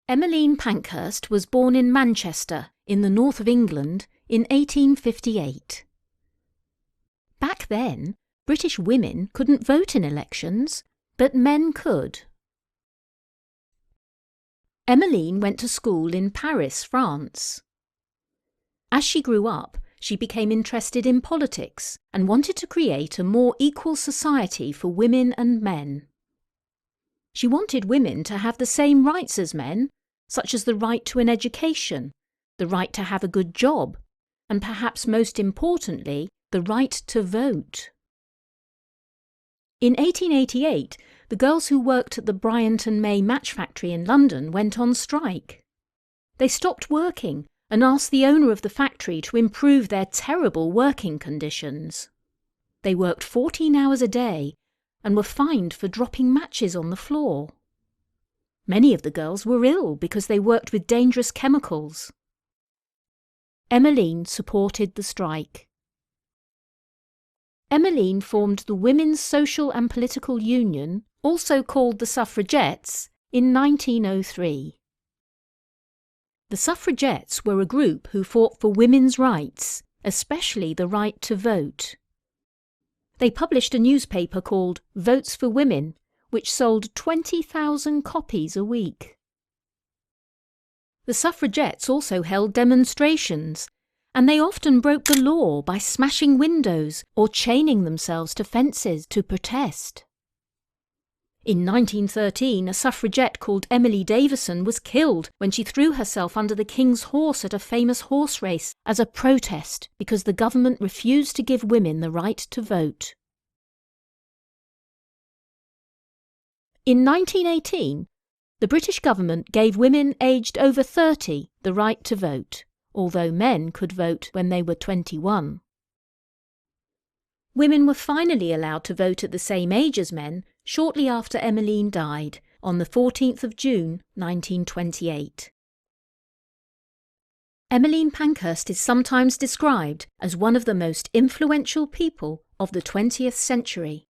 Emmeline Pankhurst was born in Manchester, in the north of England, in 1858. Back then, British women couldn't vote in elections, but men could. Emmeline went to school in Paris, France. As she grew up, she became interested in politics and wanted to create a more equal society for women and men. She wanted women to have the same rights as men, such as the right to an education, the right to have a good job, and perhaps most importantly, the right to vote. In 1888, the girls who worked at the Bryant and May match factory in London went on strike. They stopped working and asked the owner of the factory to improve their terrible working conditions. They worked 14 hours a day and were fined for dropping matches on the floor. Many of the girls were ill because they worked with dangerous chemicals. Emmeline supported the strike. Emmeline formed the Women's Social and Political Union, also called the Suffragettes, in 1903. The Suffragettes were a group who fought for women's rights, especially the right to vote. They published a newspaper called Votes for Women, which sold 20,000 copies a week. The suffragettes also held demonstrations, and they often broke the law by smashing windows or chaining themselves to fences to protest. In 1913, a suffragette called Emily Davison was killed when she threw herself under the King's horse at a famous horse race as a protest because the government refused to give women the right to vote. In 1918, the British government gave women aged over 30 the right to vote, although men could vote when they were 21. Women were finally allowed to vote at the same age as men shortly after Emmeline died, on the 14th of June 1928. Emmeline Pankhurst is sometimes described as one of the most influential people of the 20th century.